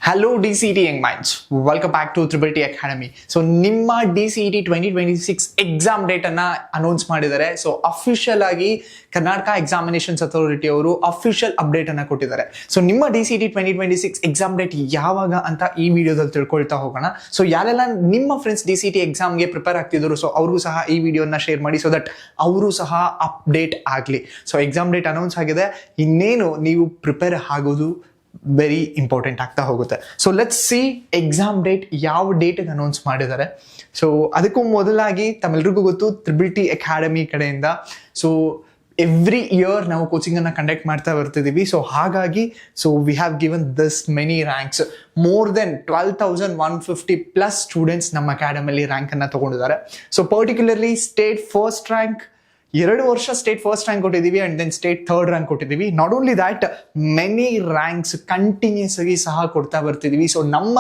Hello DCET young minds, welcome back to Triple T Academy. So ನಿಮ್ಮ DCET 2026 exam date ಅನ್ನ announce ಮಾಡಿದ್ದಾರೆ. So official ಆಗಿ Karnataka examinations authority ಅವರು official update ಅನ್ನ ಕೊಟ್ಟಿದ್ದಾರೆ. ಸೊ ನಿಮ್ಮ DCET 2026 ಎಕ್ಸಾಮ್ ಡೇಟ್ ಯಾವಾಗ ಅಂತ ಈ ವಿಡಿಯೋದಲ್ಲಿ ತಿಳ್ಕೊಳ್ತಾ ಹೋಗೋಣ. ಸೊ ಯಾರೆಲ್ಲ ನಿಮ್ಮ ಫ್ರೆಂಡ್ಸ್ DCET ಎಕ್ಸಾಮ್ಗೆ ಪ್ರಿಪೇರ್ ಆಗ್ತಿದ್ರು, ಸೊ ಅವ್ರಿಗೂ ಸಹ ಈ ವಿಡಿಯೋನ ಶೇರ್ ಮಾಡಿ, ಸೊ ದಟ್ ಅವರು ಸಹ ಅಪ್ಡೇಟ್ ಆಗಲಿ. ಸೊ ಎಕ್ಸಾಮ್ ಡೇಟ್ ಅನೌನ್ಸ್ ಆಗಿದೆ, ಇನ್ನೇನು ನೀವು ಪ್ರಿಪೇರ್ ಆಗೋದು ವೆರಿ ಇಂಪಾರ್ಟೆಂಟ್ ಆಗ್ತಾ ಹೋಗುತ್ತೆ. So let's see exam date ಯಾವ ಡೇಟ್ಗೆ ಅನೌನ್ಸ್ ಮಾಡಿದ್ದಾರೆ. ಸೊ ಅದಕ್ಕೂ ಮೊದಲಾಗಿ ತಮ್ಮೆಲ್ರಿಗೂ ಗೊತ್ತು, ತ್ರಿಬಲ್ ಟಿ ಅಕಾಡೆಮಿ ಕಡೆಯಿಂದ ಸೊ ಎವ್ರಿ ಇಯರ್ ನಾವು ಕೋಚಿಂಗ್ ಅನ್ನ ಕಂಡಕ್ಟ್ ಮಾಡ್ತಾ ಬರ್ತಿದ್ದೀವಿ. ಸೊ ಹಾಗಾಗಿ so we have given this many ranks. More than 12,150 plus students ನಮ್ಮ ಅಕಾಡೆಮಿಯಲ್ಲಿ ರ್ಯಾಂಕ್ ಅನ್ನ ತಗೊಂಡಿದ್ದಾರೆ. So particularly state first rank 2 ವರ್ಷ ಸ್ಟೇಟ್ ಫಸ್ಟ್ ರ್ಯಾಂಕ್ ಕೊಟ್ಟಿದ್ದೀವಿ and then state third rank ಕೊಟ್ಟಿದ್ದೀವಿ. Not only that, many ranks continuous ಆಗಿ ಸಹ ಕೊಡ್ತಾ ಬರ್ತಿದ್ದೀವಿ. ಸೊ ನಮ್ಮ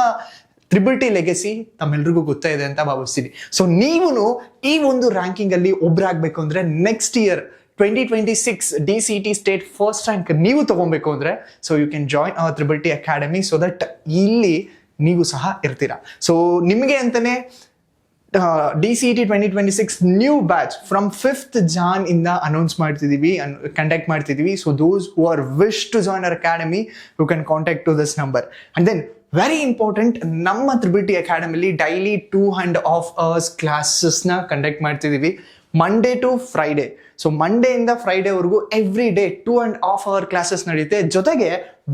ತ್ರಿಬಲ್ ಟಿ ಲೆಗಸಿ ತಮ್ಮೆಲ್ರಿಗೂ ಗೊತ್ತಾಯಿದೆ ಅಂತ ಭಾವಿಸ್ತೀನಿ. ಸೊ ನೀವು ಈ ಒಂದು ರ್ಯಾಂಕಿಂಗ್ ಅಲ್ಲಿ ಒಬ್ಬರಾಗಬೇಕು ಅಂದ್ರೆ next year 2026 DCET state first rank ನೀವು ತಗೊಬೇಕು ಅಂದ್ರೆ so you can join our Triple T Academy, so that ಇಲ್ಲಿ ನೀವು ಸಹ ಇರ್ತೀರಾ. ಸೊ ನಿಮಗೆ ಅಂತಾನೆ DCET 2026 new batch from 5th Jan ಇಂದ ಅನೌನ್ಸ್ ಮಾಡ್ತಿದ್ದೀವಿ, ಕಂಡಕ್ಟ್ ಮಾಡ್ತಿದ್ದೀವಿ. So those who are wish to join our academy, you can contact to this number. And then very important, ನಮ್ಮ ತ್ರಿಬಲ್ ಟಿ ಅಕಾಡೆಮಿಲಿ ಡೈಲಿ 2.5 hours ಕ್ಲಾಸಸ್ನ ಕಂಡಕ್ಟ್ ಮಾಡ್ತಿದ್ದೀವಿ, Monday to Friday. So ಮಂಡೆಯಿಂದ ಫ್ರೈಡೇವರೆಗೂ every day 2.5 hour classes ನಡೆಯುತ್ತೆ. ಜೊತೆಗೆ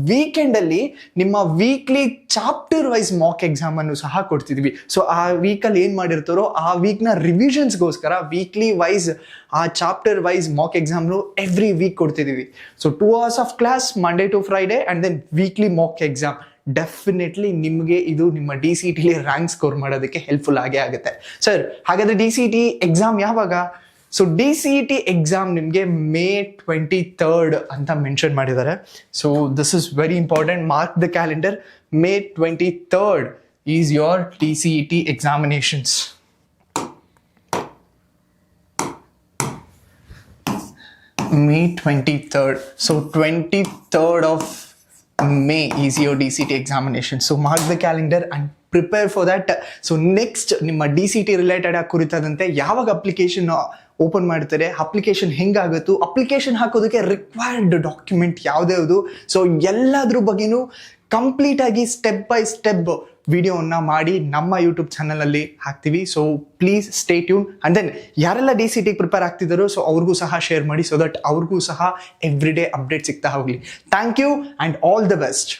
ವೀಕೆಂಡಲ್ಲಿ ನಿಮ್ಮ weekly chapter wise mock exam ಅನ್ನು ಸಹ ಕೊಡ್ತಿದ್ವಿ. ಸೊ ಆ ವೀಕಲ್ಲಿ ಏನು ಮಾಡಿರ್ತಾರೋ ಆ ವೀಕ್ನ ರಿವಿಷನ್ಸ್ಗೋಸ್ಕರ ವೀಕ್ಲಿ ವೈಸ್ ಆ ಚಾಪ್ಟರ್ ವೈಸ್ ಮಾಕ್ ಎಕ್ಸಾಮ್ನು ಎವ್ರಿ ವೀಕ್ ಕೊಡ್ತಿದ್ದೀವಿ. So 2 hours of class Monday to Friday and then weekly mock exam. Definitely ನಿಮಗೆ ಇದು ನಿಮ್ಮ DCETಲಿ ರ್ಯಾಂಕ್ ಸ್ಕೋರ್ ಮಾಡೋದಕ್ಕೆ ಹೆಲ್ಪ್ಫುಲ್ ಆಗೇ ಆಗುತ್ತೆ. ಸರ್, ಹಾಗಾದ್ರೆ DCET ಎಕ್ಸಾಮ್ ಯಾವಾಗ? ಸೊ DCET ಎಕ್ಸಾಮ್ ನಿಮಗೆ May 23rd ಅಂತ ಮೆನ್ಷನ್ ಮಾಡಿದ್ದಾರೆ. So this is very important, mark the calendar. May 23rd is your DCET examinations. May 23rd. So 23rd of May is your DCET examination. So mark the calendar and prepare for that. So next ನಿಮ್ಮ DCET related ಕುರಿತಾದಂತೆ ಯಾವಾಗ application open ಮಾಡ್ತಾರೆ, application ಹೆಂಗಾಗುತ್ತೋ, application ಹಾಕೋದಕ್ಕೆ required document ಯಾವುದ್ಯಾವುದು, so ಎಲ್ಲದ್ರ ಬಗ್ಗೆನೂ complete ಆಗಿ step by step ವಿಡಿಯೋನ ಮಾಡಿ ನಮ್ಮ ಯೂಟ್ಯೂಬ್ ಚಾನಲಲ್ಲಿ ಹಾಕ್ತೀವಿ. So please stay tune. And then ಯಾರೆಲ್ಲ DCET ಪ್ರಿಪೇರ್ ಆಗ್ತಿದ್ದಾರೋ ಸೊ ಅವ್ರಿಗೂ ಸಹ ಶೇರ್ ಮಾಡಿ, ಸೊ ದಟ್ ಅವ್ರಿಗೂ ಸಹ ಎವ್ರಿ ಡೇ ಅಪ್ಡೇಟ್ ಸಿಗ್ತಾ ಹೋಗಲಿ. Thank you and all the best.